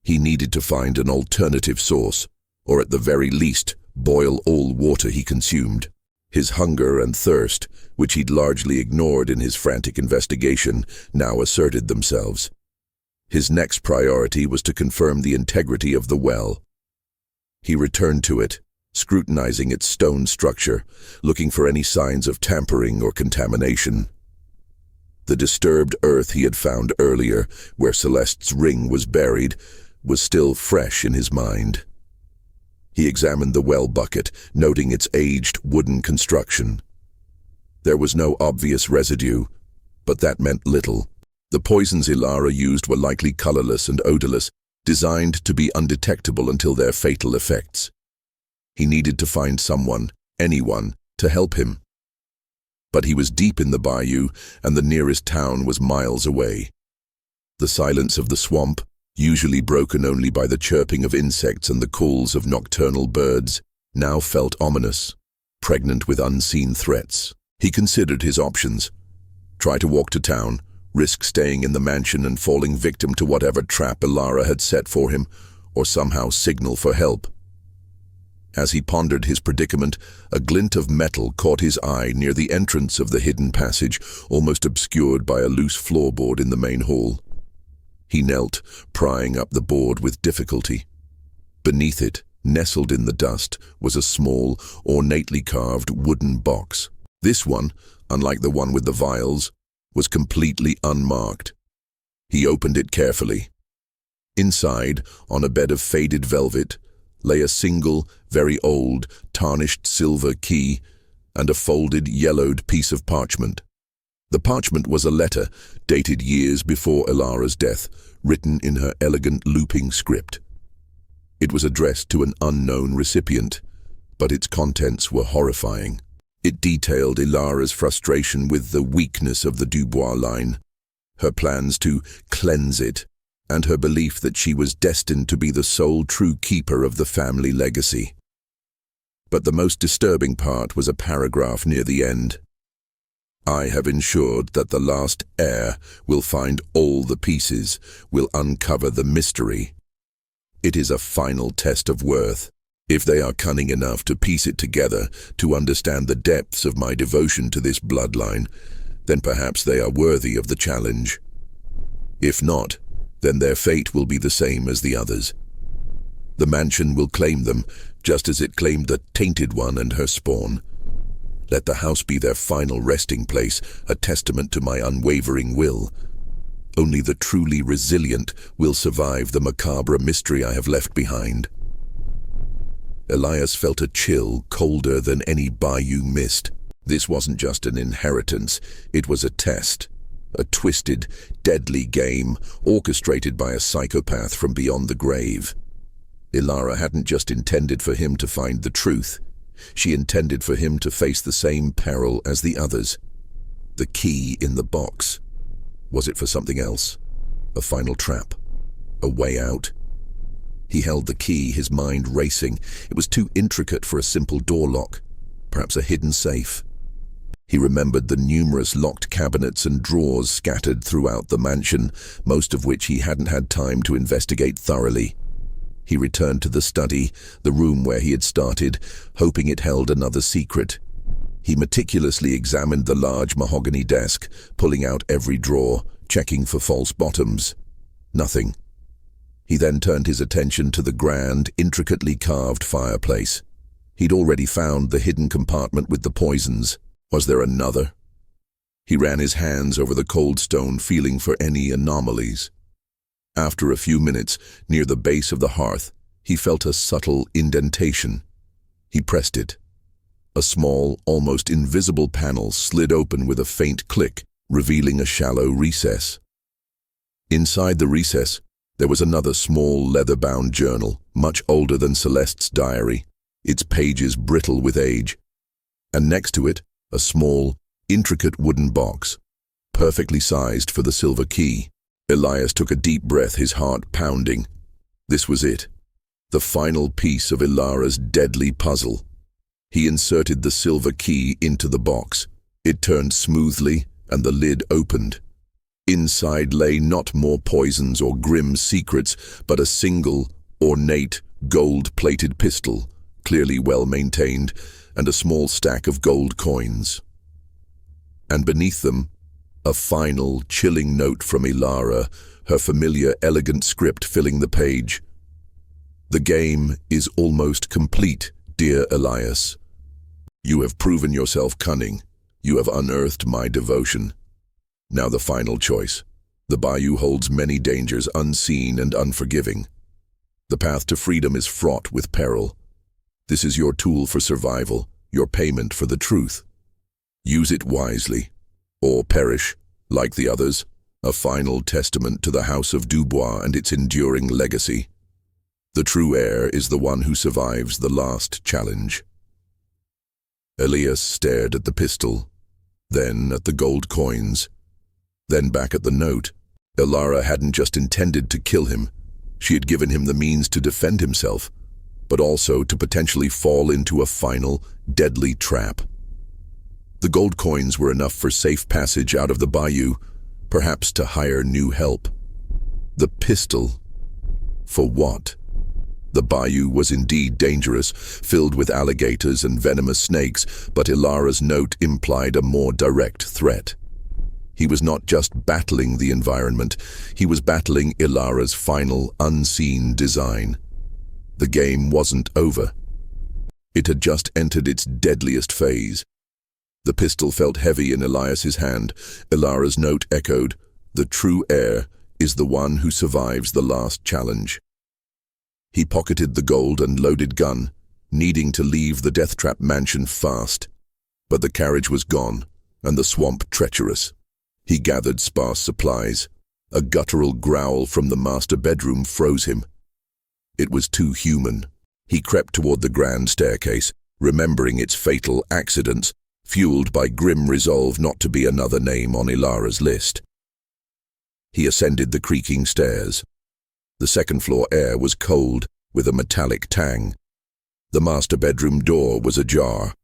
He needed to find an alternative source, or at the very least, boil all water he consumed. His hunger and thirst, which he'd largely ignored in his frantic investigation, now asserted themselves. His next priority was to confirm the integrity of the well. He returned to it, scrutinizing its stone structure, looking for any signs of tampering or contamination. The disturbed earth he had found earlier, where Celeste's ring was buried, was still fresh in his mind. He examined the well bucket, noting its aged wooden construction. There was no obvious residue, but that meant little. The poisons Ilara used were likely colorless and odorless, designed to be undetectable until their fatal effects. He needed to find someone, anyone, to help him. But he was deep in the bayou, and the nearest town was miles away. The silence of the swamp, usually broken only by the chirping of insects and the calls of nocturnal birds, now felt ominous, pregnant with unseen threats. He considered his options. Try to walk to town, risk staying in the mansion and falling victim to whatever trap Ilara had set for him, or somehow signal for help. As he pondered his predicament, a glint of metal caught his eye near the entrance of the hidden passage, almost obscured by a loose floorboard in the main hall. He knelt, prying up the board with difficulty. Beneath it, nestled in the dust, was a small, ornately carved wooden box. This one, unlike the one with the vials, was completely unmarked. He opened it carefully. Inside, on a bed of faded velvet, lay a single, very old, tarnished silver key and a folded, yellowed piece of parchment. The parchment was a letter, dated years before Ilara's death, written in her elegant looping script. It was addressed to an unknown recipient, but its contents were horrifying. It detailed Ilara's frustration with the weakness of the Dubois line, her plans to cleanse it, and her belief that she was destined to be the sole true keeper of the family legacy. But the most disturbing part was a paragraph near the end. I have ensured that the last heir will find all the pieces, will uncover the mystery. It is a final test of worth. If they are cunning enough to piece it together, to understand the depths of my devotion to this bloodline, then perhaps they are worthy of the challenge. If not, then their fate will be the same as the others. The mansion will claim them, just as it claimed the Tainted One and her spawn. Let the house be their final resting place, a testament to my unwavering will. Only the truly resilient will survive the macabre mystery I have left behind. Elias felt a chill colder than any bayou mist. This wasn't just an inheritance, it was a test. A twisted, deadly game orchestrated by a psychopath from beyond the grave. Ilara hadn't just intended for him to find the truth. She intended for him to face the same peril as the others. The key in the box. Was it for something else? A final trap? A way out? He held the key, his mind racing. It was too intricate for a simple door lock. Perhaps a hidden safe. He remembered the numerous locked cabinets and drawers scattered throughout the mansion, most of which he hadn't had time to investigate thoroughly. He returned to the study, the room where he had started, hoping it held another secret. He meticulously examined the large mahogany desk, pulling out every drawer, checking for false bottoms. Nothing. He then turned his attention to the grand, intricately carved fireplace. He'd already found the hidden compartment with the poisons. Was there another? He ran his hands over the cold stone, feeling for any anomalies. After a few minutes, near the base of the hearth, he felt a subtle indentation. He pressed it. A small, almost invisible panel slid open with a faint click, revealing a shallow recess. Inside the recess, there was another small, leather-bound journal, much older than Celeste's diary, its pages brittle with age. And next to it, a small, intricate wooden box, perfectly sized for the silver key. Elias took a deep breath, his heart pounding. This was it, the final piece of Ilara's deadly puzzle. He inserted the silver key into the box. It turned smoothly, and the lid opened. Inside lay not more poisons or grim secrets, but a single, ornate, gold-plated pistol, clearly well-maintained, and a small stack of gold coins. And beneath them, a final, chilling note from Ilara, her familiar, elegant script filling the page. The game is almost complete, dear Elias. You have proven yourself cunning. You have unearthed my devotion. Now the final choice. The bayou holds many dangers, unseen and unforgiving. The path to freedom is fraught with peril. This is your tool for survival, your payment for the truth. Use it wisely, or perish, like the others, a final testament to the House of Dubois and its enduring legacy. The true heir is the one who survives the last challenge. Elias stared at the pistol, then at the gold coins, then back at the note. Elias hadn't just intended to kill him. She had given him the means to defend himself, but also to potentially fall into a final, deadly trap. The gold coins were enough for safe passage out of the bayou, perhaps to hire new help. The pistol? For what? The bayou was indeed dangerous, filled with alligators and venomous snakes, but Elias's note implied a more direct threat. He was not just battling the environment, he was battling Elias's final, unseen design. The game wasn't over. It had just entered its deadliest phase. The pistol felt heavy in Elias's hand. Elias's note echoed, "The true heir is the one who survives the last challenge." He pocketed the gold and loaded gun, needing to leave the Death Trap mansion fast. But the carriage was gone, and the swamp treacherous. He gathered sparse supplies. A guttural growl from the master bedroom froze him. It was too human. He crept toward the grand staircase, remembering its fatal accidents, fueled by grim resolve not to be another name on Elias's list. He ascended the creaking stairs. The second-floor air was cold, with a metallic tang. The master bedroom door was ajar.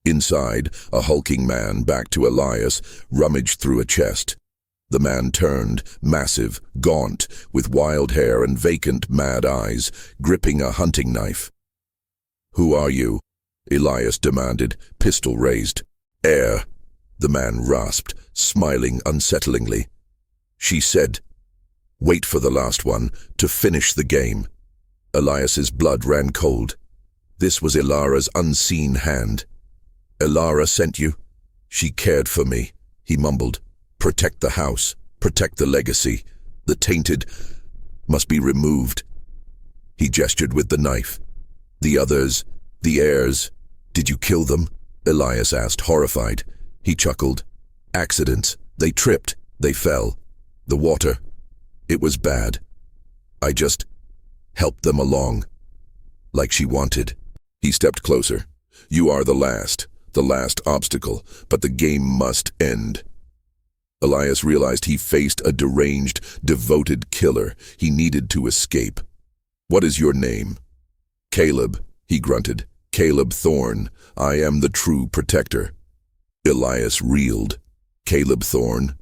Inside, a hulking man, back to Elias, rummaged through a chest. The man turned, massive, gaunt, with wild hair and vacant, mad eyes, gripping a hunting knife. "Who are you?" Elias demanded, pistol raised. "Heir," the man rasped, smiling unsettlingly. She said, "Wait for the last one, to finish the game." Elias's blood ran cold. This was Elias's unseen hand. "Elias sent you?" "She cared for me," he mumbled. "Protect the house, protect the legacy. The tainted must be removed." He gestured with the knife. "The others, the heirs, did you kill them?" Elias asked, horrified. He chuckled. "Accidents. They tripped. They fell. The water. It was bad. I just helped them along. Like she wanted." He stepped closer. "You are the last obstacle, but the game must end." Elias realized he faced a deranged, devoted killer. He needed to escape. "What is your name?" "Caleb," he grunted. "Caleb Thorne. I am the true protector." Elias reeled. Caleb Thorne?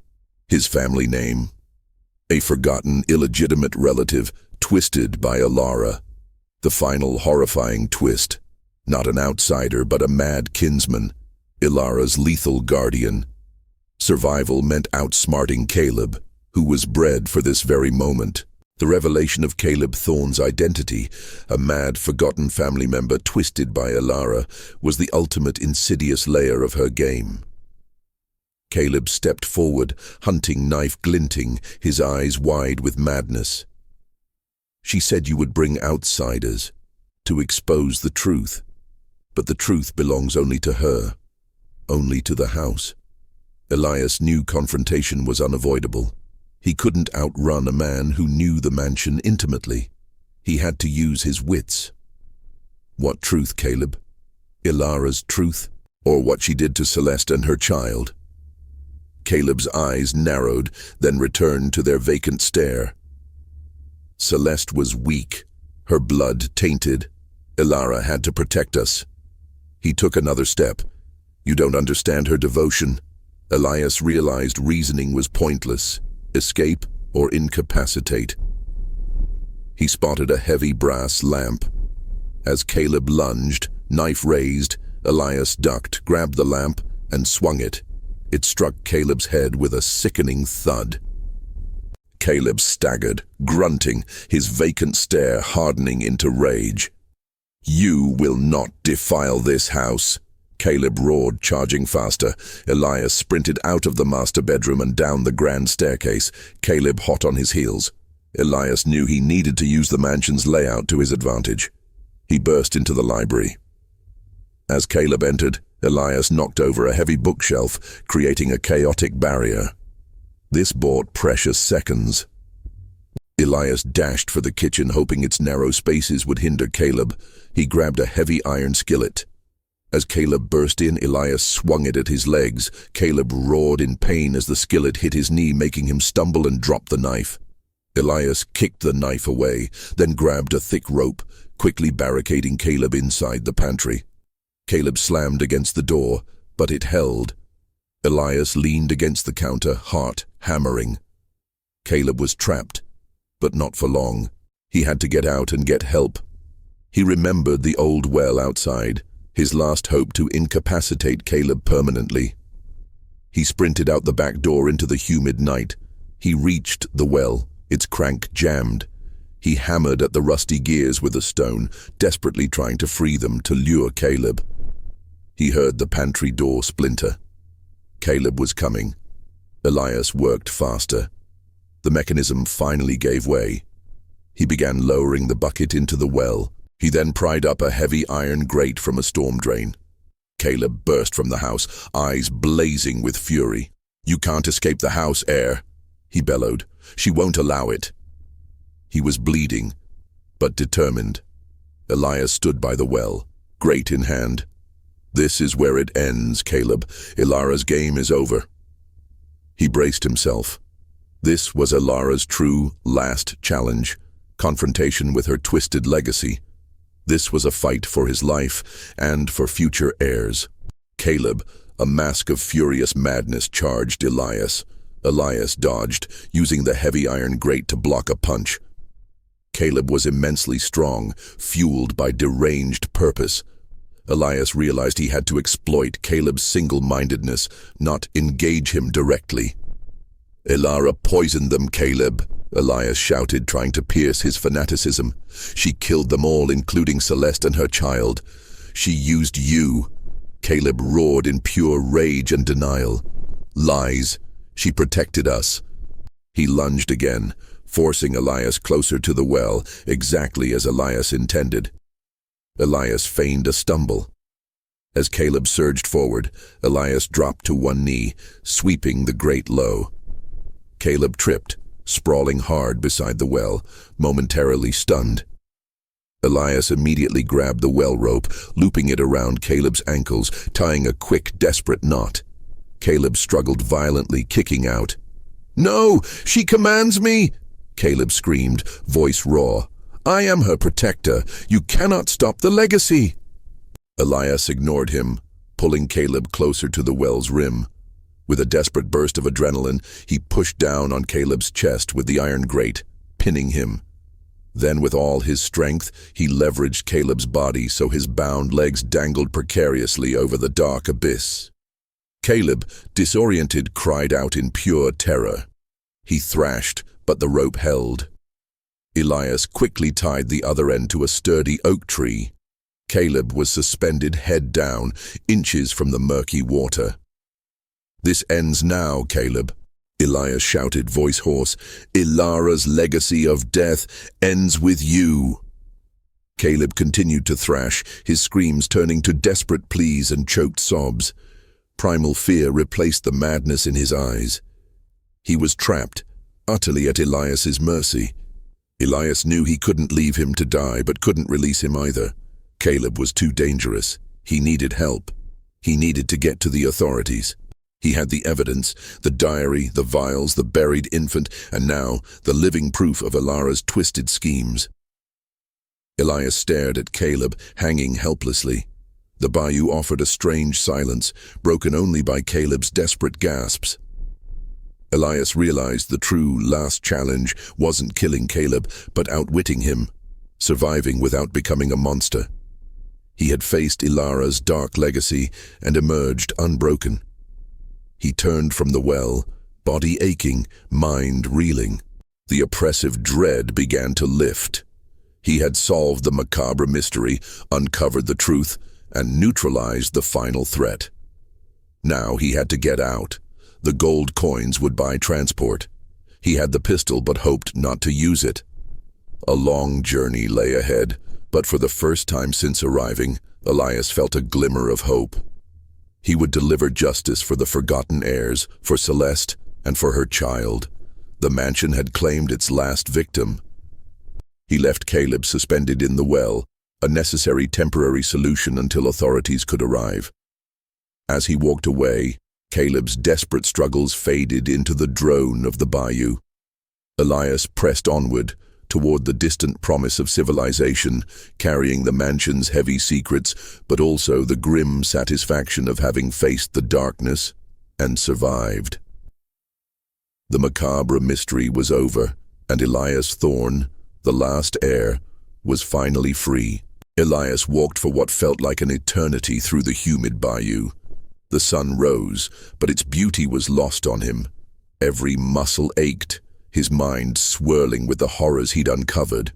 His family name? A forgotten, illegitimate relative, twisted by Elias. The final horrifying twist. Not an outsider, but a mad kinsman. Elias's lethal guardian. Survival meant outsmarting Caleb, who was bred for this very moment. The revelation of Caleb Thorne's identity, a mad, forgotten family member twisted by Elias, was the ultimate insidious layer of her game. Caleb stepped forward, hunting knife glinting, his eyes wide with madness. "She said you would bring outsiders, to expose the truth. But the truth belongs only to her, only to the house." Elias knew confrontation was unavoidable. He couldn't outrun a man who knew the mansion intimately. He had to use his wits. What truth, Caleb? Elias's truth, or what she did to Celeste and her child? Caleb's eyes narrowed, then returned to their vacant stare. Celeste was weak, her blood tainted. Elias had to protect us. He took another step. "You don't understand her devotion." Elias realized reasoning was pointless. Escape or incapacitate. He spotted a heavy brass lamp. As Caleb lunged, knife raised, Elias ducked, grabbed the lamp, and swung it. It struck Caleb's head with a sickening thud. Caleb staggered, grunting, his vacant stare hardening into rage. "You will not defile this house." Caleb roared, charging faster. Elias sprinted out of the master bedroom and down the grand staircase, Caleb hot on his heels. Elias knew he needed to use the mansion's layout to his advantage. He burst into the library. As Caleb entered, Elias knocked over a heavy bookshelf, creating a chaotic barrier. This bought precious seconds. Elias dashed for the kitchen, hoping its narrow spaces would hinder Caleb. He grabbed a heavy iron skillet. As Caleb burst in, Elias swung it at his legs. Caleb roared in pain as the skillet hit his knee, making him stumble and drop the knife. Elias kicked the knife away, then grabbed a thick rope, quickly barricading Caleb inside the pantry. Caleb slammed against the door, but it held. Elias leaned against the counter, heart hammering. Caleb was trapped, but not for long. He had to get out and get help. He remembered the old well outside, his last hope to incapacitate Caleb permanently. He sprinted out the back door into the humid night. He reached the well, its crank jammed. He hammered at the rusty gears with a stone, desperately trying to free them to lure Caleb. He heard the pantry door splinter. Caleb was coming. Elias worked faster. The mechanism finally gave way. He began lowering the bucket into the well. He then pried up a heavy iron grate from a storm drain. Caleb burst from the house, eyes blazing with fury. "You can't escape the house, Heir," he bellowed. "She won't allow it." He was bleeding, but determined. Elias stood by the well, grate in hand. "This is where it ends, Caleb. Ilara's game is over." He braced himself. This was Ilara's true, last challenge, confrontation with her twisted legacy. This was a fight for his life and for future heirs. Caleb, a mask of furious madness, charged Elias. Elias dodged, using the heavy iron grate to block a punch. Caleb was immensely strong, fueled by deranged purpose. Elias realized he had to exploit Caleb's single-mindedness, not engage him directly. "Ilara poisoned them, Caleb," Elias shouted, trying to pierce his fanaticism. "She killed them all, including Celeste and her child. She used you." Caleb roared in pure rage and denial. "Lies. She protected us." He lunged again, forcing Elias closer to the well, exactly as Elias intended. Elias feigned a stumble. As Caleb surged forward, Elias dropped to one knee, sweeping the grate low. Caleb tripped, sprawling hard beside the well, momentarily stunned. Elias immediately grabbed the well rope, looping it around Caleb's ankles, tying a quick, desperate knot. Caleb struggled violently, kicking out. "No! She commands me!" Caleb screamed, voice raw. "I am her protector. You cannot stop the legacy." Elias ignored him, pulling Caleb closer to the well's rim. With a desperate burst of adrenaline, he pushed down on Caleb's chest with the iron grate, pinning him. Then, with all his strength, he leveraged Caleb's body so his bound legs dangled precariously over the dark abyss. Caleb, disoriented, cried out in pure terror. He thrashed, but the rope held. Elias quickly tied the other end to a sturdy oak tree. Caleb was suspended head down, inches from the murky water. "This ends now, Caleb," Elias shouted, voice hoarse. "Ilara's legacy of death ends with you." Caleb continued to thrash, his screams turning to desperate pleas and choked sobs. Primal fear replaced the madness in his eyes. He was trapped, utterly at Elias's mercy. Elias knew he couldn't leave him to die, but couldn't release him either. Caleb was too dangerous. He needed help. He needed to get to the authorities. He had the evidence, the diary, the vials, the buried infant, and now the living proof of Ilara's twisted schemes. Elias stared at Caleb, hanging helplessly. The bayou offered a strange silence, broken only by Caleb's desperate gasps. Elias realized the true last challenge wasn't killing Caleb, but outwitting him, surviving without becoming a monster. He had faced Ilara's dark legacy and emerged unbroken. He turned from the well, body aching, mind reeling. The oppressive dread began to lift. He had solved the macabre mystery, uncovered the truth, and neutralized the final threat. Now he had to get out. The gold coins would buy transport. He had the pistol but hoped not to use it. A long journey lay ahead, but for the first time since arriving, Elias felt a glimmer of hope. He would deliver justice for the forgotten heirs, for Celeste, and for her child. The mansion had claimed its last victim. He left Caleb suspended in the well, a necessary temporary solution until authorities could arrive. As he walked away, Caleb's desperate struggles faded into the drone of the bayou. Elias pressed onward, toward the distant promise of civilization, carrying the mansion's heavy secrets, but also the grim satisfaction of having faced the darkness and survived. The macabre mystery was over, and Elias Thorne, the last heir, was finally free. Elias walked for what felt like an eternity through the humid bayou. The sun rose, but its beauty was lost on him. Every muscle ached, his mind swirling with the horrors he'd uncovered.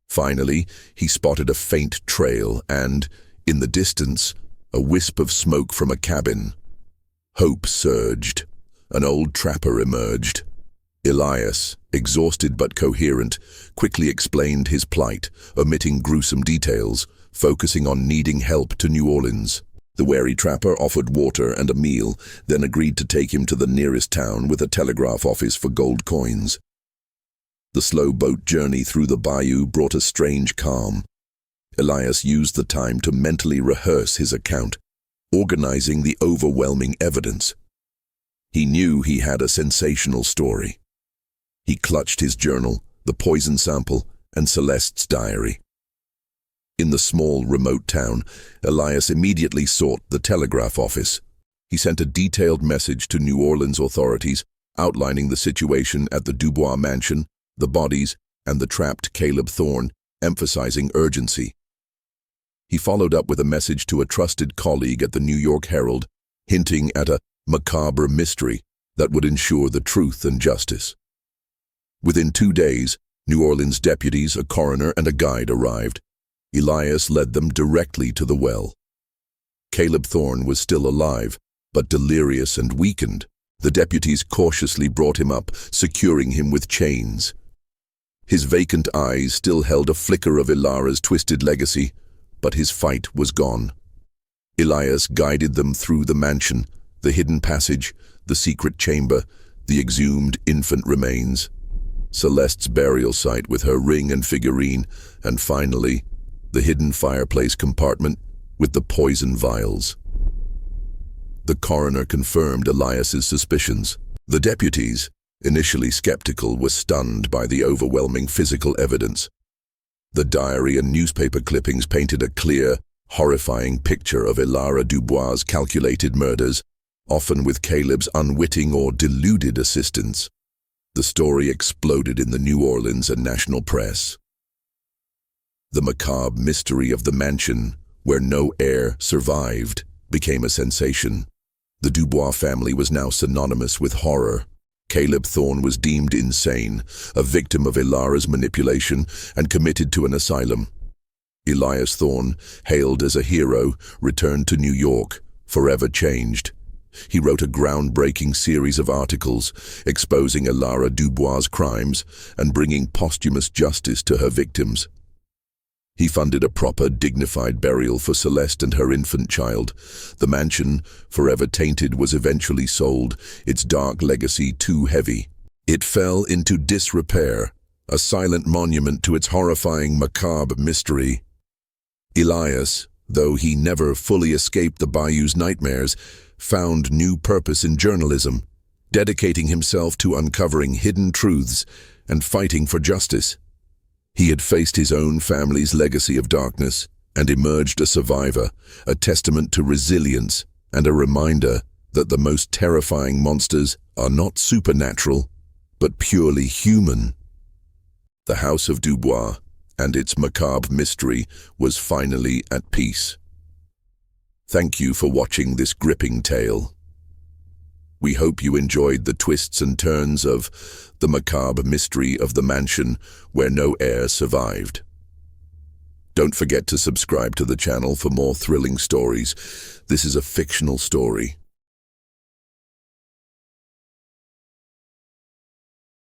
Finally, he spotted a faint trail and, in the distance, a wisp of smoke from a cabin. Hope surged. An old trapper emerged. Elias, exhausted but coherent, quickly explained his plight, omitting gruesome details, focusing on needing help to New Orleans. The wary trapper offered water and a meal, then agreed to take him to the nearest town with a telegraph office for gold coins. The slow boat journey through the bayou brought a strange calm. Elias used the time to mentally rehearse his account, organizing the overwhelming evidence. He knew he had a sensational story. He clutched his journal, the poison sample, and Celeste's diary. In the small, remote town, Elias immediately sought the telegraph office. He sent a detailed message to New Orleans authorities, outlining the situation at the Dubois mansion, the bodies, and the trapped Caleb Thorne, emphasizing urgency. He followed up with a message to a trusted colleague at the New York Herald, hinting at a macabre mystery that would ensure the truth and justice. Within 2 days, New Orleans deputies, a coroner, and a guide arrived. Elias led them directly to the well. Caleb Thorne was still alive, but delirious and weakened. The deputies cautiously brought him up, securing him with chains. His vacant eyes still held a flicker of Ilara's twisted legacy, but his fight was gone. Elias guided them through the mansion, the hidden passage, the secret chamber, the exhumed infant remains, Celeste's burial site with her ring and figurine, and finally, the hidden fireplace compartment with the poison vials. The coroner confirmed Elias's suspicions. The deputies, initially skeptical, were stunned by the overwhelming physical evidence. The diary and newspaper clippings painted a clear, horrifying picture of Elias Dubois' calculated murders, often with Caleb's unwitting or deluded assistance. The story exploded in the New Orleans and national press. The macabre mystery of the mansion, where no heir survived, became a sensation. The Dubois family was now synonymous with horror. Caleb Thorne was deemed insane, a victim of Ilara's manipulation, and committed to an asylum. Elias Thorne, hailed as a hero, returned to New York, forever changed. He wrote a groundbreaking series of articles exposing Elias Dubois' crimes and bringing posthumous justice to her victims. He funded a proper, dignified burial for Celeste and her infant child. The mansion, forever tainted, was eventually sold, its dark legacy too heavy. It fell into disrepair, a silent monument to its horrifying macabre mystery. Elias, though he never fully escaped the bayou's nightmares, found new purpose in journalism, dedicating himself to uncovering hidden truths and fighting for justice. He had faced his own family's legacy of darkness and emerged a survivor, a testament to resilience and a reminder that the most terrifying monsters are not supernatural, but purely human. The House of Dubois and its macabre mystery was finally at peace. Thank you for watching this gripping tale. We hope you enjoyed the twists and turns of the macabre mystery of the mansion where no heir survived. Don't forget to subscribe to the channel for more thrilling stories. This is a fictional story.